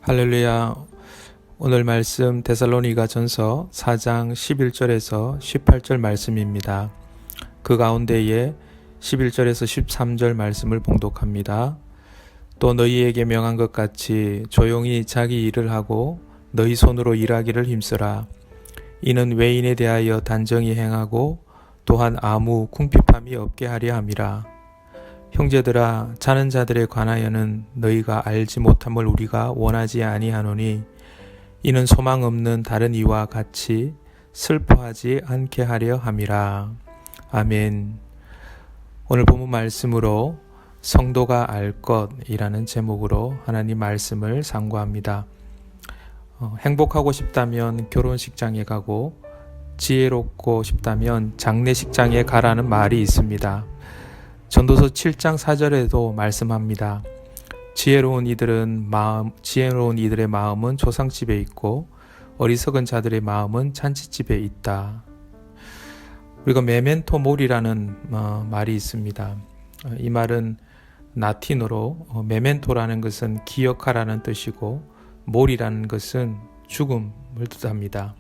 할렐루야. 오늘 말씀 데살로니가전서 4장 11절에서 18절 말씀입니다. 그 가운데에 11절에서 13절 말씀을 봉독합니다. 또 너희에게 명한 것 같이 조용히 자기 일을 하고 너희 손으로 일하기를 힘쓰라. 이는 외인에 대하여 단정히 행하고 또한 아무 궁핍함이 없게 하려 함이라. 형제들아, 자는 자들에 관하여는 너희가 알지 못함을 우리가 원하지 아니하노니 이는 소망 없는 다른 이와 같이 슬퍼하지 않게 하려 함이라. 아멘. 오늘 본문 말씀으로 성도가 알 것이라는 제목으로 하나님 말씀을 상고합니다. 행복하고 싶다면 결혼식장에 가고 지혜롭고 싶다면 장례식장에 가라는 말이 있습니다. 전도서 7장 4절에도 말씀합니다. 지혜로운 이들의 마음은 조상집에 있고 어리석은 자들의 마음은 잔치집에 있다. 우리가 메멘토 모리라는 말이 있습니다. 이 말은 라틴어로 메멘토라는 것은 기억하라는 뜻이고 모리라는 것은 죽음을 뜻합니다.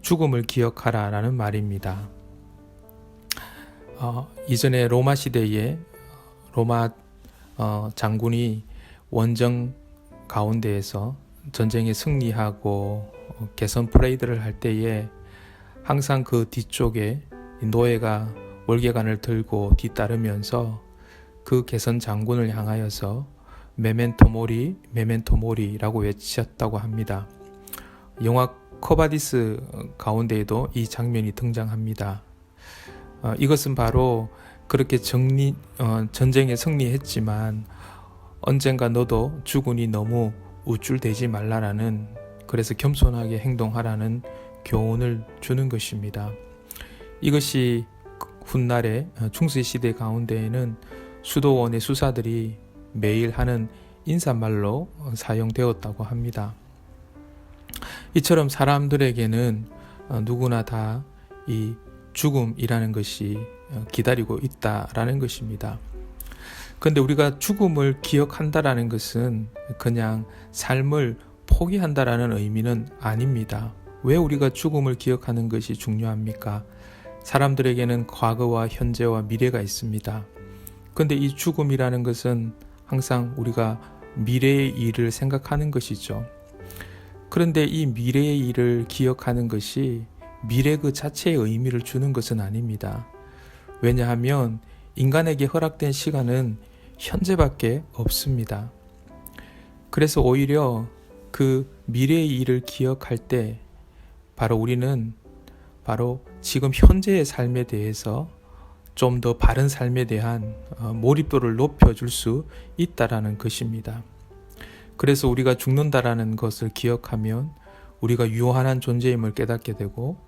죽음을 기억하라라는 말입니다. 이전에 로마 시대에 로마 장군이 원정 가운데에서 전쟁에 승리하고 개선 프레이드를 할 때에 항상 그 뒤쪽에 노예가 월계관을 들고 뒤따르면서 그 개선 장군을 향하여서 메멘토 모리, 메멘토 모리라고 외쳤다고 합니다. 영화 코바디스 가운데에도 이 장면이 등장합니다. 이것은 바로 그렇게 전쟁에 승리했지만 언젠가 너도 죽으니 너무 우쭐대지 말라라는, 그래서 겸손하게 행동하라는 교훈을 주는 것입니다. 이것이 훗날의 중세시대 가운데에는 수도원의 수사들이 매일 하는 인사말로 사용되었다고 합니다. 이처럼 사람들에게는 누구나 다 이 죽음이라는 것이 기다리고 있다라는 것입니다. 그런데 우리가 죽음을 기억한다라는 것은 그냥 삶을 포기한다라는 의미는 아닙니다. 왜 우리가 죽음을 기억하는 것이 중요합니까? 사람들에게는 과거와 현재와 미래가 있습니다. 그런데 이 죽음이라는 것은 항상 우리가 미래의 일을 생각하는 것이죠. 그런데 이 미래의 일을 기억하는 것이 미래 그 자체의 의미를 주는 것은 아닙니다. 왜냐하면 인간에게 허락된 시간은 현재밖에 없습니다. 그래서 오히려 그 미래의 일을 기억할 때 우리는 지금 현재의 삶에 대해서 좀 더 바른 삶에 대한 몰입도를 높여줄 수 있다라는 것입니다. 그래서 우리가 죽는다라는 것을 기억하면 우리가 유한한 존재임을 깨닫게 되고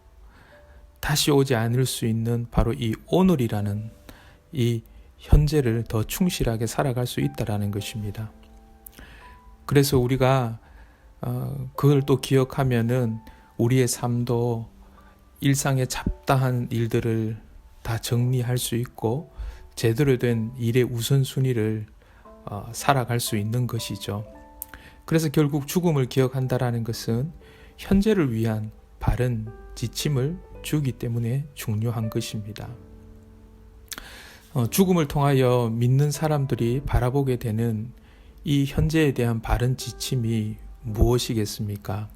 다시 오지 않을 수 있는 바로 이 오늘이라는 이 현재를 더 충실하게 살아갈 수 있다라는 것입니다. 그래서 우리가 그걸 또 기억하면은 우리의 삶도 일상의 잡다한 일들을 다 정리할 수 있고 제대로 된 일의 우선순위를 살아갈 수 있는 것이죠. 그래서 결국 죽음을 기억한다라는 것은 현재를 위한 바른 지침을 주기 때문에 중요한 것입니다. 죽음을 통하여 믿는 사람들이 바라보게 되는 이 현재에 대한 바른 지침이 무엇이겠습니까?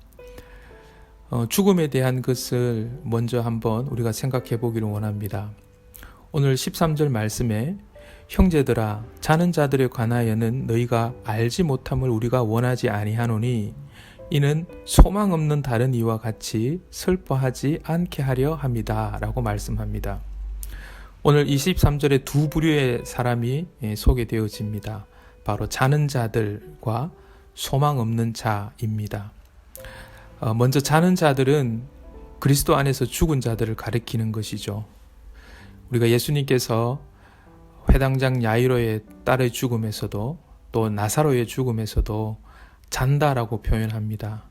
죽음에 대한 것을 먼저 한번 우리가 생각해 보기를 원합니다. 오늘 13절 말씀에 형제들아, 자는 자들에 관하여는 너희가 알지 못함을 우리가 원하지 아니하노니 이는 소망 없는 다른 이와 같이 슬퍼하지 않게 하려 함이다 라고 말씀합니다. 오늘 23절에 두 부류의 사람이 소개되어집니다. 바로 자는 자들과 소망 없는 자입니다. 먼저 자는 자들은 그리스도 안에서 죽은 자들을 가리키는 것이죠. 우리가 예수님께서 회당장 야이로의 딸의 죽음에서도 또 나사로의 죽음에서도 잔다라고 표현합니다.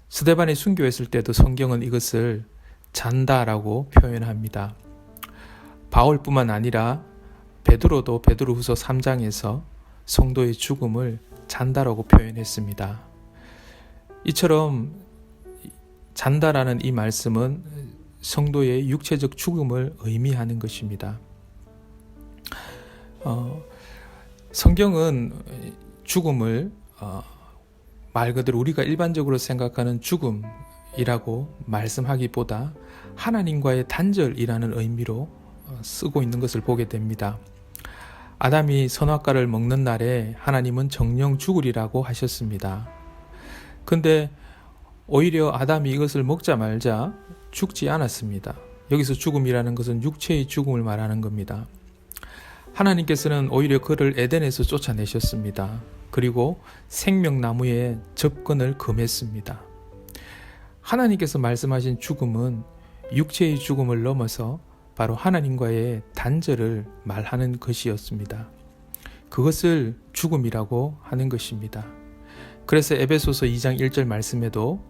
스데반이 순교했을 때도 성경은 이것을 잔다라고 표현합니다. 바울뿐만 아니라 베드로도 베드로후서 3장에서 성도의 죽음을 잔다라고 표현했습니다. 이처럼 잔다라는 이 말씀은 성도의 육체적 죽음을 의미하는 것입니다. 성경은 죽음을 말 그대로 우리가 일반적으로 생각하는 죽음이라고 말씀하기보다 하나님과의 단절이라는 의미로 쓰고 있는 것을 보게 됩니다. 아담이 선악과를 먹는 날에 하나님은 정령 죽으리라고 하셨습니다. 근데 오히려 아담이 이것을 먹자 말자 죽지 않았습니다. 여기서 죽음이라는 것은 육체의 죽음을 말하는 겁니다. 하나님께서는 오히려 그를 에덴에서 쫓아내셨습니다. 그리고 생명나무에 접근을 금했습니다. 하나님께서 말씀하신 죽음은 육체의 죽음을 넘어서 바로 하나님과의 단절을 말하는 것이었습니다. 그것을 죽음이라고 하는 것입니다. 그래서 에베소서 2장 1절 말씀에도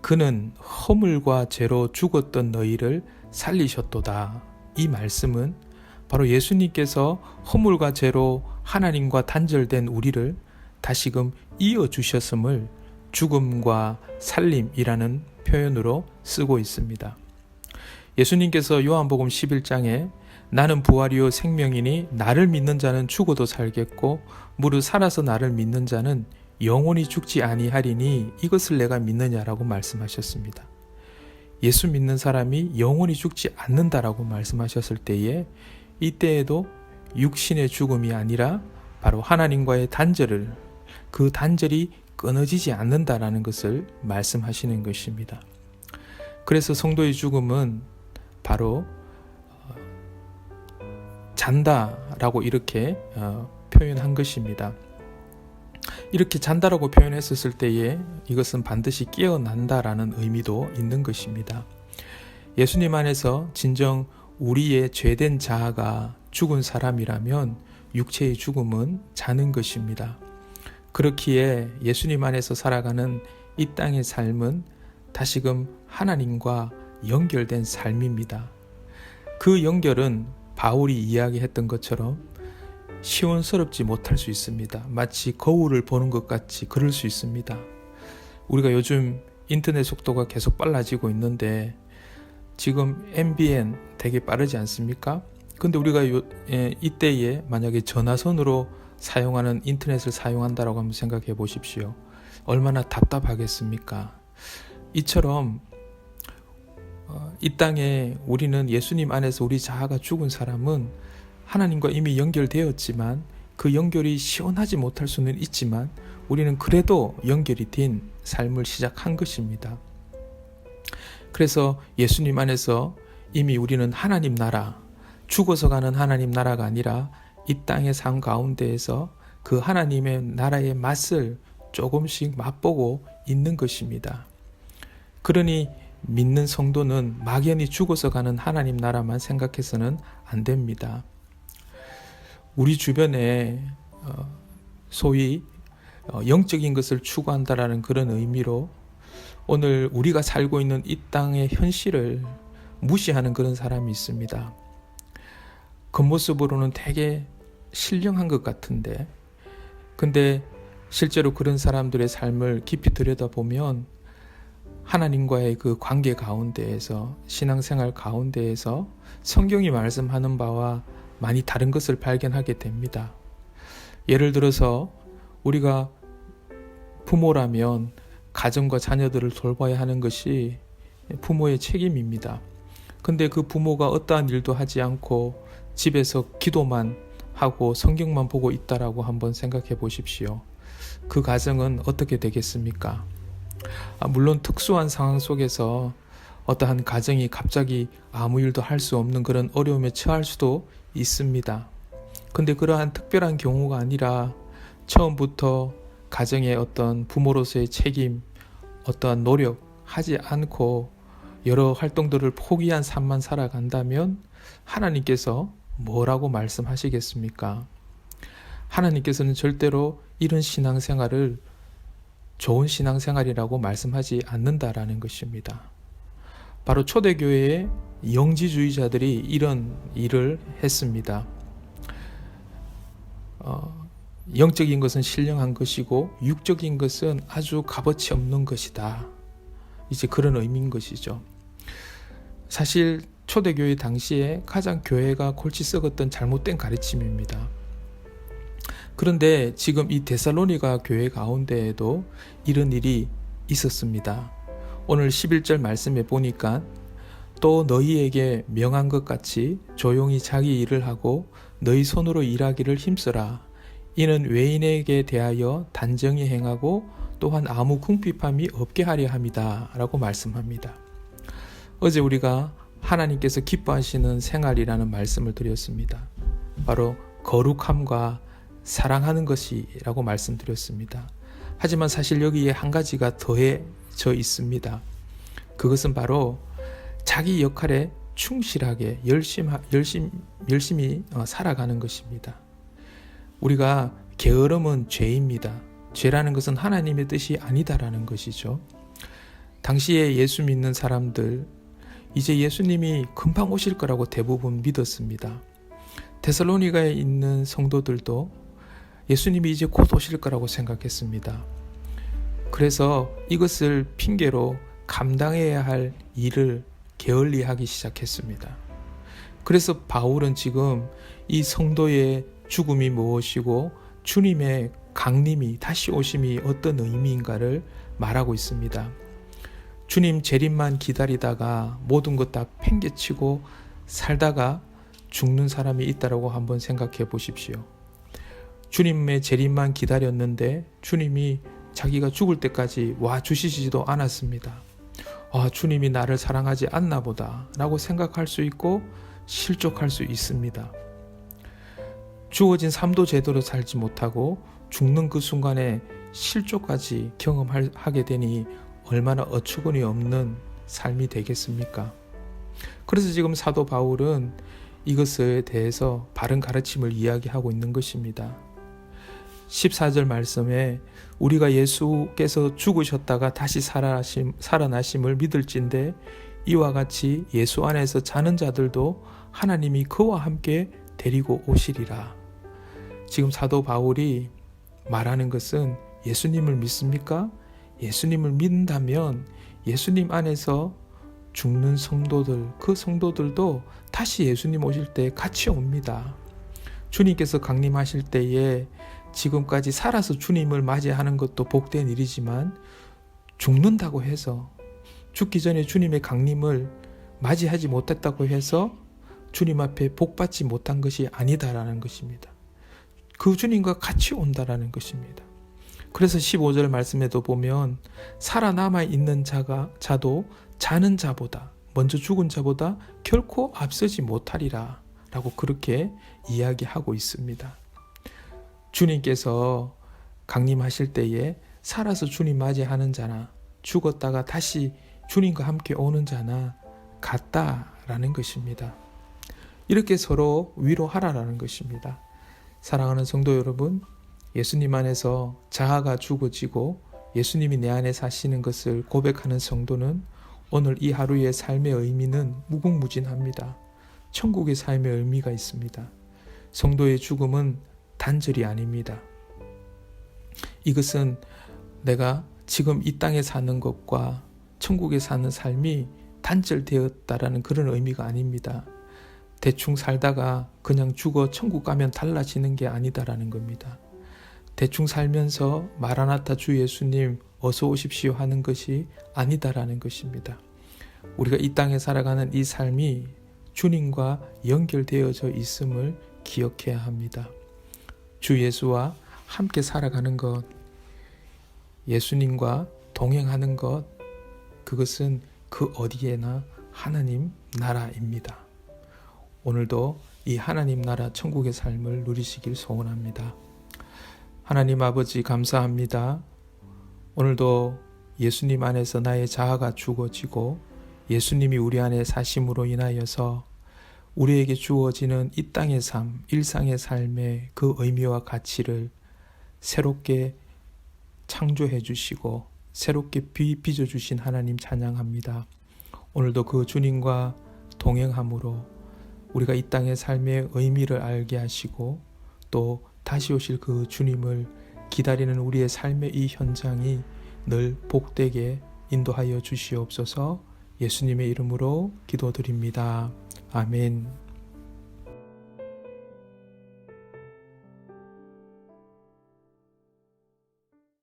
그는 허물과 죄로 죽었던 너희를 살리셨도다. 이 말씀은 바로 예수님께서 허물과 죄로 하나님과 단절된 우리를 다시금 이어주셨음을 죽음과 살림이라는 표현으로 쓰고 있습니다. 예수님께서 요한복음 11장에 나는 부활이요 생명이니 나를 믿는 자는 죽어도 살겠고 무릇 살아서 나를 믿는 자는 영원히 죽지 아니하리니 이것을 내가 믿느냐라고 말씀하셨습니다. 예수 믿는 사람이 영원히 죽지 않는다라고 말씀하셨을 때에 이때에도 육신의 죽음이 아니라 바로 하나님과의 단절을 그 단절이 끊어지지 않는다라는 것을 말씀하시는 것입니다. 그래서 성도의 죽음은 바로 잔다라고 이렇게 표현한 것입니다. 이렇게 잔다라고 표현했었을 때에 이것은 반드시 깨어난다라는 의미도 있는 것입니다. 예수님 안에서 진정 우리의 죄된 자아가 죽은 사람이라면 육체의 죽음은 자는 것입니다. 그렇기에 예수님 안에서 살아가는 이 땅의 삶은 다시금 하나님과 연결된 삶입니다. 그 연결은 바울이 이야기했던 것처럼 시원스럽지 못할 수 있습니다. 마치 거울을 보는 것 같이 그럴 수 있습니다. 우리가 요즘 인터넷 속도가 계속 빨라지고 있는데 지금 MBN 되게 빠르지 않습니까? 근데 우리가 이때에 만약에 전화선으로 사용하는 인터넷을 사용한다라고 한번 생각해 보십시오. 얼마나 답답하겠습니까? 이처럼 이 땅에 우리는 예수님 안에서 우리 자아가 죽은 사람은 하나님과 이미 연결되었지만 그 연결이 시원하지 못할 수는 있지만 우리는 그래도 연결이 된 삶을 시작한 것입니다. 그래서 예수님 안에서 이미 우리는 하나님 나라, 죽어서 가는 하나님 나라가 아니라 이 땅의 삶 가운데에서 그 하나님의 나라의 맛을 조금씩 맛보고 있는 것입니다. 그러니 믿는 성도는 막연히 죽어서 가는 하나님 나라만 생각해서는 안 됩니다. 우리 주변에 소위 영적인 것을 추구한다라는 그런 의미로 오늘 우리가 살고 있는 이 땅의 현실을 무시하는 그런 사람이 있습니다. 겉모습으로는 되게 신령한 것 같은데 근데 실제로 그런 사람들의 삶을 깊이 들여다보면 하나님과의 그 관계 가운데에서 신앙생활 가운데에서 성경이 말씀하는 바와 많이 다른 것을 발견하게 됩니다. 예를 들어서 우리가 부모라면 가정과 자녀들을 돌봐야 하는 것이 부모의 책임입니다. 근데 그 부모가 어떠한 일도 하지 않고 집에서 기도만 하고 성경만 보고 있다라고 한번 생각해 보십시오. 그 가정은 어떻게 되겠습니까? 물론 특수한 상황 속에서 어떠한 가정이 갑자기 아무 일도 할 수 없는 그런 어려움에 처할 수도 있습니다. 근데 그러한 특별한 경우가 아니라 처음부터 가정의 어떤 부모로서의 책임, 어떠한 노력하지 않고 여러 활동들을 포기한 삶만 살아간다면 하나님께서 뭐라고 말씀하시겠습니까? 하나님께서는 절대로 이런 신앙생활을 좋은 신앙생활이라고 말씀하지 않는다라는 것입니다. 바로 초대교회의 영지주의자들이 이런 일을 했습니다. 영적인 것은 신령한 것이고 육적인 것은 아주 값어치 없는 것이다. 이제 그런 의미인 것이죠. 사실 초대교회 당시에 가장 교회가 골치 썩었던 잘못된 가르침입니다. 그런데 지금 이 데살로니가 교회 가운데에도 이런 일이 있었습니다. 오늘 11절 말씀에 보니까 또 너희에게 명한 것 같이 조용히 자기 일을 하고 너희 손으로 일하기를 힘써라. 이는 외인에게 대하여 단정히 행하고 또한 아무 궁핍함이 없게 하려 함이다 라고 말씀합니다. 어제 우리가 하나님께서 기뻐하시는 생활이라는 말씀을 드렸습니다. 바로 거룩함과 사랑하는 것이라고 말씀드렸습니다. 하지만 사실 여기에 한 가지가 더해져 있습니다. 그것은 바로 자기 역할에 충실하게 열심히 살아가는 것입니다. 우리가 게으름은 죄입니다. 죄라는 것은 하나님의 뜻이 아니다라는 것이죠. 당시에 예수 믿는 사람들, 이제 예수님이 금방 오실 거라고 대부분 믿었습니다. 데살로니가에 있는 성도들도 예수님이 이제 곧 오실 거라고 생각했습니다. 그래서 이것을 핑계로 감당해야 할 일을 게을리하기 시작했습니다. 그래서 바울은 지금 이 성도의 죽음이 무엇이고 주님의 강림이 다시 오심이 어떤 의미인가를 말하고 있습니다. 주님 재림만 기다리다가 모든 것 다 팽개치고 살다가 죽는 사람이 있다라고 한번 생각해 보십시오. 주님의 재림만 기다렸는데 주님이 자기가 죽을 때까지 와 주시지도 않았습니다. 주님이 나를 사랑하지 않나 보다 라고 생각할 수 있고 실족할 수 있습니다. 주어진 삶도 제대로 살지 못하고 죽는 그 순간에 실족까지 경험하게 되니 얼마나 어처구니 없는 삶이 되겠습니까? 그래서 지금 사도 바울은 이것에 대해서 바른 가르침을 이야기하고 있는 것입니다. 14절 말씀에 우리가 예수께서 죽으셨다가 다시 살아나심을 믿을진대 이와 같이 예수 안에서 자는 자들도 하나님이 그와 함께 데리고 오시리라. 지금 사도 바울이 말하는 것은 예수님을 믿습니까? 예수님을 믿는다면 예수님 안에서 죽는 성도들, 그 성도들도 다시 예수님 오실 때 같이 옵니다. 주님께서 강림하실 때에 지금까지 살아서 주님을 맞이하는 것도 복된 일이지만 죽는다고 해서 죽기 전에 주님의 강림을 맞이하지 못했다고 해서 주님 앞에 복받지 못한 것이 아니다라는 것입니다. 그 주님과 같이 온다라는 것입니다. 그래서 15절 말씀에도 보면 살아남아 있는 자도 자는 자보다 먼저 죽은 자보다 결코 앞서지 못하리라 라고 그렇게 이야기하고 있습니다. 주님께서 강림하실 때에 살아서 주님 맞이하는 자나 죽었다가 다시 주님과 함께 오는 자나 같다라는 것입니다. 이렇게 서로 위로하라라는 것입니다. 사랑하는 성도 여러분, 예수님 안에서 자아가 죽어지고 예수님이 내 안에 사시는 것을 고백하는 성도는 오늘 이 하루의 삶의 의미는 무궁무진합니다. 천국의 삶의 의미가 있습니다. 성도의 죽음은 단절이 아닙니다. 이것은 내가 지금 이 땅에 사는 것과 천국에 사는 삶이 단절되었다라는 그런 의미가 아닙니다. 대충 살다가 그냥 죽어 천국 가면 달라지는 게 아니다라는 겁니다. 대충 살면서 마라나타 주 예수님 어서 오십시오 하는 것이 아니다라는 것입니다. 우리가 이 땅에 살아가는 이 삶이 주님과 연결되어져 있음을 기억해야 합니다. 주 예수와 함께 살아가는 것, 예수님과 동행하는 것, 그것은 그 어디에나 하나님 나라입니다. 오늘도 이 하나님 나라 천국의 삶을 누리시길 소원합니다. 하나님 아버지 감사합니다. 오늘도 예수님 안에서 나의 자아가 죽어지고 예수님이 우리 안에 사심으로 인하여서 우리에게 주어지는 이 땅의 삶, 일상의 삶의 그 의미와 가치를 새롭게 창조해 주시고 새롭게 빚어 주신 하나님 찬양합니다. 오늘도 그 주님과 동행함으로 우리가 이 땅의 삶의 의미를 알게 하시고 또 다시 오실 그 주님을 기다리는 우리의 삶의 이 현장이 늘 복되게 인도하여 주시옵소서. 예수님의 이름으로 기도드립니다. 아멘.